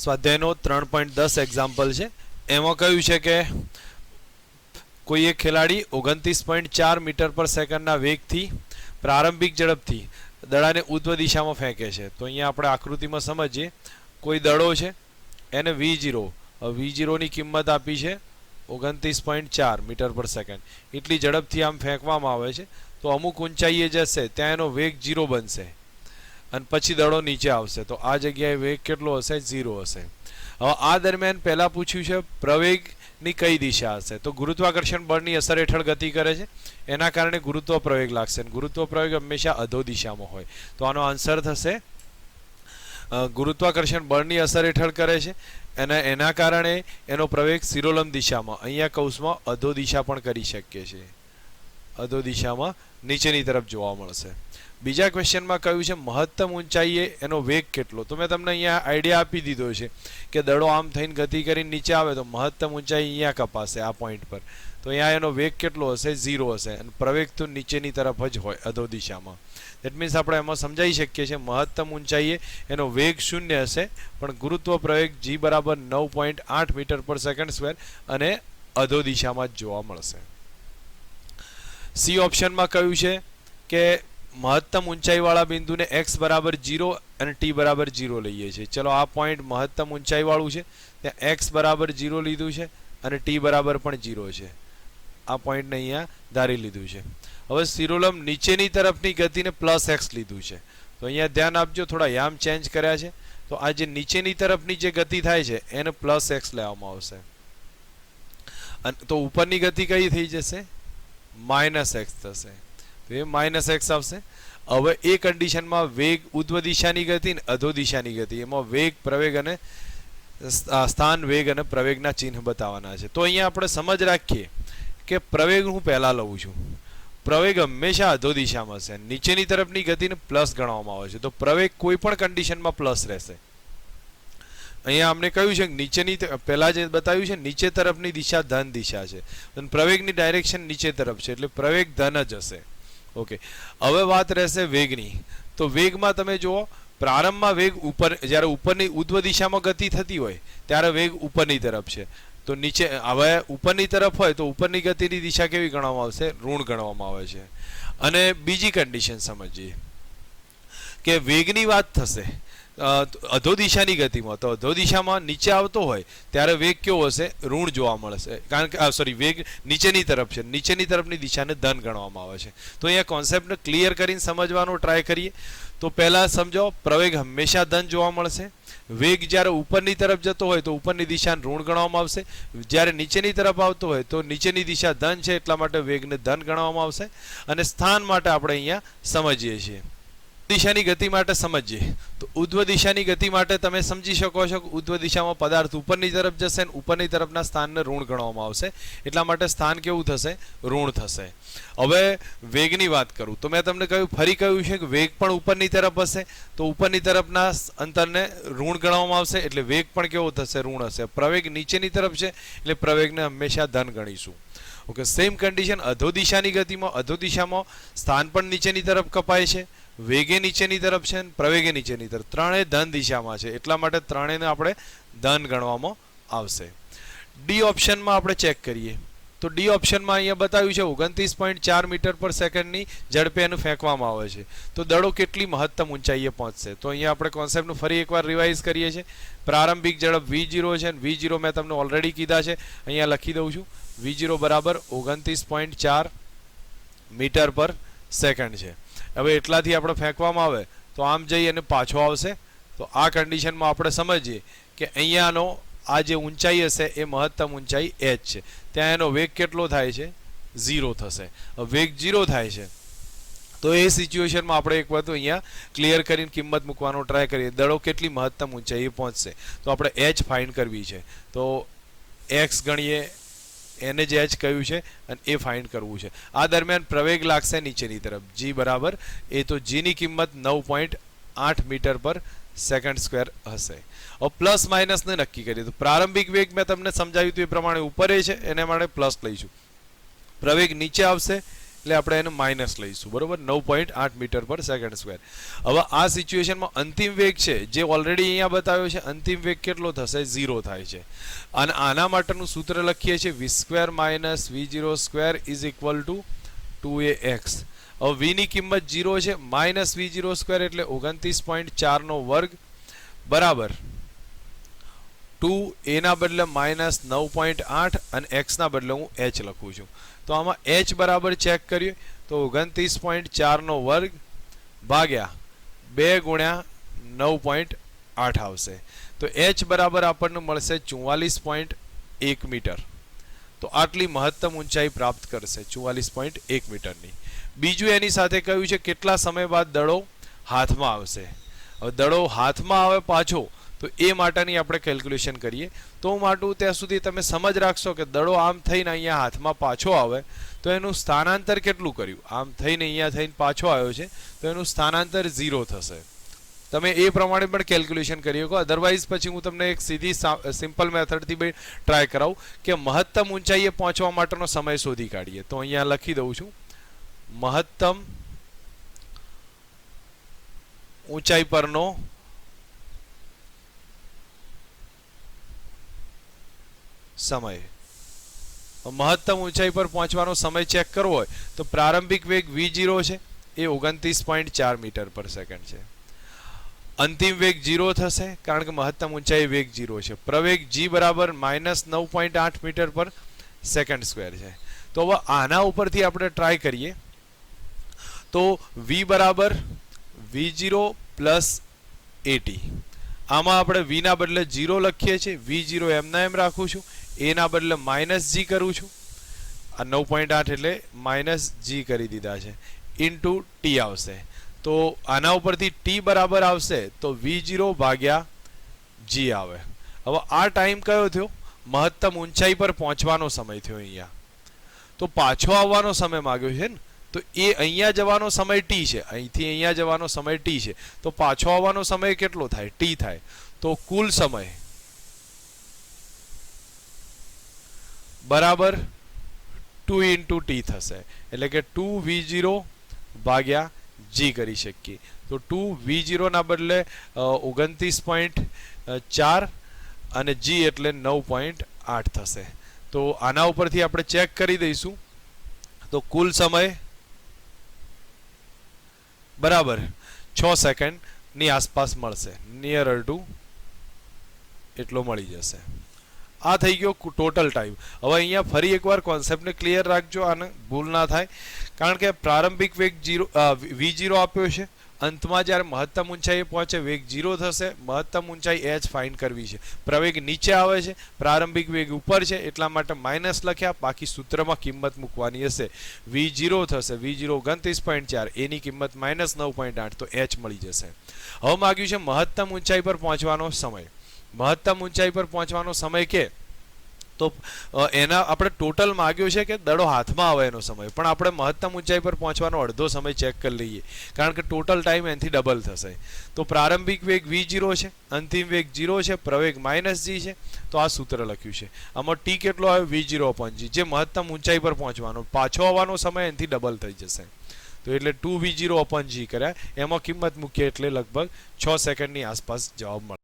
સ્વાધ્યાયનો 3.10 example છે. એમાં કહ્યું છે કે કોઈ એક ખેલાડી 29.4 મીટર પર સેકન્ડના વેગથી પ્રારંભિક ઝડપથી દડાને ઉધ્વ દિશામાં ફેંકે છે. તો અહીંયા આપણે આકૃતિમાં સમજીએ. કોઈ દડો છે એને V0 ની કિંમત આપી છે 29.4 મીટર પર સેકન્ડ. એટલી ઝડપથી આમ ફેંકવામાં આવે છે તો અમુક ઊંચાઈએ જશે ત્યાં એનો વેગ 0 બનશે અને પછી દડો નીચે આવશે તો આ જગ્યાએ વેગ કેટલો હશે? 0 હશે. હવે આ દરમિયાન પહેલા પૂછ્યું છે પ્રવેગની કઈ દિશા હશે. તો ગુરુત્વાકર્ષણ બળની અસર હેઠળ ગતિ કરે છે એના કારણે ગુરુત્વ પ્રવેગ લાગશે. ગુરુત્વ પ્રવેગ હંમેશા અધો દિશામાં હોય તો આનો આન્સર થશે ગુરુત્વાકર્ષણ બળની અસર હેઠળ કરે છે અને એના કારણે એનો પ્રવેગ શિરોલંબ દિશામાં, અહીંયા કૌંસમાં અધો દિશા પણ કરી શકીએ છીએ. અધો દિશામાં નીચેની તરફ જોવા મળશે. બીજા ક્વેશ્ચનમાં કહ્યું છે મહત્તમ ઊંચાઈએ એનો વેગ કેટલો. તો મેં તમને અહીંયા આઈડિયા આપી દીધો છે કે દડો આમ થઈને ગતિ કરીને નીચે આવે તો મહત્તમ ઊંચાઈ અહીંયા કપાશે આ પોઈન્ટ પર. તો અહીંયા એનો વેગ કેટલો હશે? 0 હશે અને પ્રવેગ તો નીચેની તરફ જ હોય અધો દિશામાં. દેટ મીન્સ આપણે એમાં સમજાવી શકીએ છીએ મહત્તમ ઊંચાઈએ એનો વેગ 0 હશે પણ ગુરુત્વ પ્રવેગ G બરાબર 9.8 મીટર પર સેકન્ડ સ્ક્વેર અને અધો દિશામાં જ જોવા મળશે. સી ઓપ્શનમાં કહ્યું છે કે મહત્તમ ઊંચાઈવાળા બિંદુને x બરાબર 0 અને t બરાબર 0 લઈએ છીએ. ચલો આ પોઈન્ટ મહત્તમ ઊંચાઈવાળું છે ત્યાં x બરાબર 0 લીધું છે અને t બરાબર પણ 0 છે. આ પોઈન્ટને અહીંયા ધારી લીધું છે. હવે શિરોલંબ નીચેની તરફની ગતિને +x લીધું છે. તો અહીંયા ધ્યાન આપજો, થોડા યામ ચેન્જ કર્યા છે. તો આ જે નીચેની તરફની જે ગતિ થાય છે એને +x લેવામાં આવશે અને તો ઉપરની ગતિ કઈ થઈ જશે? -x થશે. તો એ -x આવશે. હવે એ કન્ડિશનમાં વેગ ઉધ્વ દિશાની ગતિ ને અધો દિશાની ગતિ એમાં વેગ પ્રવેગ અને સ્થાન વેગ અને પ્રવેગના ચિહ્ન બતાવવાના છે. તો અહીંયા આપણે સમજ રાખીએ કે પ્રવેગ હું પહેલા લઉં છું. પ્રવેગ હંમેશા અધો દિશામાં છે. નીચેની તરફની ગતિને પ્લસ ગણવામાં આવે છે તો પ્રવેગ કોઈ પણ કન્ડિશનમાં પ્લસ રહેશે. અહીંયા આપણે કહ્યું છે કે નીચેની પહેલા જે બતાવ્યું છે નીચે તરફની દિશા ધન દિશા છે અને પ્રવેગની ડાયરેક્શન નીચે તરફ છે એટલે પ્રવેગ ધન જ હશે. ઓકે, હવે વાત રહેશે વેગની. તો વેગમાં તમે જુઓ પ્રારંભમાં વેગ ઉપર, જ્યારે ઉપરની ઉધ્વ દિશામાં ગતિ થતી હોય ત્યારે વેગ ઉપરની તરફ છે. તો નીચે હવે ઉપરની તરફ હોય તો ઉપરની ગતિની દિશા કેવી ગણવામાં આવશે? ઋણ ગણવામાં આવે છે. અને બીજી કન્ડિશન સમજીએ કે વેગની વાત થશે અધો દિશાની ગતિમાં. તો અધો દિશામાં નીચે આવતો હોય ત્યારે વેગ કેવો હશે? ઋણ જોવા મળશે કારણ કે વેગ નીચેની તરફ છે, નીચેની તરફની દિશાને ધન ગણવામાં આવે છે. તો અહીંયા કોન્સેપ્ટને ક્લિયર કરીને સમજવાનો ટ્રાય કરીએ. તો પહેલાં સમજો પ્રવેગ હંમેશા ધન જોવા મળશે. વેગ જ્યારે ઉપરની તરફ જતો હોય તો ઉપરની દિશાને ઋણ ગણવામાં આવશે. જ્યારે નીચેની તરફ આવતો હોય તો નીચેની દિશા ધન છે એટલા માટે વેગને ધન ગણવામાં આવશે. અને સ્થાન માટે આપણે અહીંયા સમજીએ છીએ. દિશાની ગતિ માટે સમજીએ તો ઉધ્વ દિશાની ગતિ માટે તમે સમજી શકો છો કે ઉધ્વ દિશામાં પદાર્થ ઉપરની તરફ જશે અને ઉપરની તરફના સ્થાનને ઋણ ગણવામાં આવશે એટલા માટે સ્થાન કેવું થશે? ઋણ થશે. હવે વેગની વાત કરું તો મેં તમને ફરી કહ્યું છે કે વેગ પણ ઉપરની તરફ હશે તો ઉપરની તરફના અંતરને ઋણ ગણવામાં આવશે એટલે વેગ પણ કેવો થશે? ઋણ હશે. પ્રવેગ નીચેની તરફ છે એટલે પ્રવેગને હંમેશા ધન ગણીશું. ઓકે, સેમ કન્ડિશન અધો દિશાની ગતિમાં અધો દિશામાં સ્થાન પણ નીચેની તરફ કપાય છે, વેગે નીચેની તરફ છે, પ્રવેગે નીચેની તરફ, ત્રણેય ધન દિશામાં છે એટલા માટે ત્રણેયને આપણે ધન ગણવામાં આવશે. ડી ઓપ્શનમાં આપણે ચેક કરીએ તો ડી ઓપ્શનમાં અહીંયા બતાવ્યું છે 29.4 મીટર પર સેકન્ડની ઝડપે એનું ફેંકવામાં આવે છે. તો દડો કેટલી મહત્તમ ઊંચાઈએ પહોંચશે? તો અહીંયા આપણે કોન્સેપ્ટનું ફરી એકવાર રિવાઇઝ કરીએ છીએ. પ્રારંભિક ઝડપ V0 છે અને V0 મેં તમને ઓલરેડી કીધા છે, અહીંયા લખી દઉં છું. V0 બરાબર 29.4 મીટર પર સેકન્ડ છે. હવે એટલાથી આપણે ફેંકવામાં આવે તો આમ જઈ અને પાછો આવશે. તો આ કન્ડિશનમાં આપણે સમજીએ કે અહીંયાનો આ જે ઊંચાઈ હશે એ મહત્તમ ઊંચાઈ h છે. ત્યાં એનો વેગ કેટલો થાય છે? 0 થશે. વેગ 0 થાય છે તો એ સિચ્યુએશનમાં આપણે એક વાત અહીંયા ક્લિયર કરીને કિંમત મૂકવાનો ટ્રાય કરીએ. દડો કેટલી મહત્તમ ઊંચાઈએ પહોંચશે તો આપણે h ફાઇન્ડ કરવી છે. તો x ગણીએ, એને જે h કહ્યું છે અને એ ફાઇન્ડ કરવું છે. આ દરમિયાન પ્રવેગ લાગશે નીચેની તરફ G બરાબર એ તો G ની કિંમત 9.8 મીટર પર સેકન્ડ સ્ક્વેર હશે. હવે પ્લસ માઇનસને નક્કી કરીએ તો પ્રારંભિક વેગ મેં તમને સમજાવ્યું હતું એ પ્રમાણે ઉપર છે એને માટે પ્લસ લઈશું. પ્રવેગ નીચે આવશે એટલે આપણે એને માઇનસ લઈશું, બરોબર. 9.8 મીટર પર સેકન્ડ સ્ક્વેર. હવે આ સિચ્યુએશનમાં અંતિમ વેગ છે જે ઓલરેડી અહીંયા બતાવ્યો છે, અંતિમ વેગ કેટલો થશે? 0 થાય છે. અને આના માટેનું સૂત્ર લખીએ છીએ v² - v02 = 2ax. હવે v ની કિંમત 0 છે, -v02 એટલે 29.4 નો વર્ગ બરાબર 2a ના બદલે -9.8 અને x ના બદલે હું h લખું છું. તો આમાં h બરાબર ચેક કરીએ તો 29.4 નો વર્ગ ભાગ્યા 2 ગુણ્યા 9.8 આવશે. તો h બરાબર આપણને મળશે 44.1 મીટર. તો આટલી મહત્તમ ઊંચાઈ પ્રાપ્ત કરશે 44.1 મીટરની. બીજું એની સાથે કહ્યું છે કેટલા સમય બાદ દડો હાથમાં આવશે. હવે દડો હાથમાં આવે પાછો તો એ માટેની આપણે કેલ્ક્યુલેશન કરીએ. તો હું માટું ત્યાં સુધી તમે સમજ રાખશો કે દડો આમ થઈને અહીંયા હાથમાં પાછો આવે તો એનું સ્થાનાંતર કેટલું કર્યું. આમ થઈને અહીંયા થઈને પાછો આવ્યો છે તો એનું સ્થાનાંતર 0 થશે. તમે એ પ્રમાણે પણ કેલ્ક્યુલેશન કરી શકો. અધરવાઇઝ પછી હું તમને એક સીધી સિમ્પલ મેથડથી બી ટ્રાય કરાવું કે મહત્તમ ઊંચાઈએ પહોંચવા માટેનો સમય શોધી કાઢીએ. તો અહીંયા લખી દઉં છું મહત્તમ ઊંચાઈ પરનો સમય. મહત્તમ ઊંચાઈ પર પહોંચવાનો સમય ચેક કરવો હોય તો પ્રારંભિક વેગ v0 છે એ 29.4 મીટર પર સેકન્ડ છે. અંતિમ વેગ 0 થશે કારણ કે મહત્તમ ઊંચાઈ વેગ 0 છે. પ્રવેગ g બરાબર -9.8 મીટર પર સેકન્ડ સ્ક્વેર છે. તો હવે આના ઉપરથી આપણે ટ્રાય કરીએ તો v બરાબર v0 + at. આમાં આપણે v ના બદલે 0 લખીએ છીએ, v0 એમના એમ રાખું છું, a ના બદલે -g કરું છું. આ 9.8 એટલે -g કરી દીધા છે ઇન્ટુ t આવશે. તો આના ઉપરથી t બરાબર આવશે તો v0 ભાગ્યા g આવે. હવે આ ટાઈમ કયો થયો? મહત્તમ ઊંચાઈ પર પહોંચવાનો સમય થયો અહીંયા. તો પાછો આવવાનો સમય માંગ્યો છે ને, તો એ અહીંયા જવાનો સમય t છે, અહીંથી અહીંયા જવાનો સમય t છે. તો પાછો આવવાનો સમય કેટલો થાય? t થાય. તો કુલ સમય બરાબર 2 × t થશે. એટલે કે 2v0 ભાગ્યા g કરી શકીએ. તો 2v0 ના બદલે 29.4 અને g એટલે 9.8 થશે. તો આના ઉપરથી આપણે ચેક કરી દઈશું તો કુલ સમય બરાબર 6 સેકન્ડની આસપાસ મળશે. નિયરર ટુ એટલો મળી જશે. આ થઈ ગયો ટોટલ ટાઈમ. હવે અહીંયા ફરી એકવાર કોન્સેપ્ટને ક્લિયર રાખજો, આને ભૂલ ના થાય. કારણ કે પ્રારંભિક વેગ v0 આપ્યો છે, અંતમાં જ્યારે મહત્તમ ઊંચાઈએ પહોંચે વેગ 0 થશે. મહત્તમ ઊંચાઈ h ફાઇન્ડ કરવી છે. પ્રવેગ નીચે આવે છે, પ્રારંભિક વેગ ઉપર છે એટલા માટે માઇનસ લખ્યા. બાકી સૂત્રમાં કિંમત મૂકવાની હશે. v0 થશે v0 29.4, એની કિંમત -9.8 તો h મળી જશે. હવે માગ્યું છે મહત્તમ ઊંચાઈ પર પહોંચવાનો સમય. મહત્તમ ઊંચાઈ પર પહોંચવાનો સમય કે તો એના આપણે ટોટલ માગ્યો છે કે દડો હાથમાં આવે એનો સમય, પણ આપણે મહત્તમ ઊંચાઈ પર પહોંચવાનો અડધો સમય ચેક કરી લઈએ કારણ કે ટોટલ ટાઈમ એનાથી ડબલ થશે. તો પ્રારંભિક વેગ v0 છે, અંતિમ વેગ 0 છે, પ્રવેગ -g છે. તો આ સૂત્ર લખ્યું છે. આમાં t કેટલો આવ્યો? v0/g, જે મહત્તમ ઊંચાઈ પર પહોંચવાનો. પાછો આવવાનો સમય એનાથી ડબલ થઈ જશે. તો એટલે 2v0/g કર્યા, એમાં કિંમત મૂકીએ એટલે લગભગ 6 સેકન્ડની આસપાસ જવાબ મળે.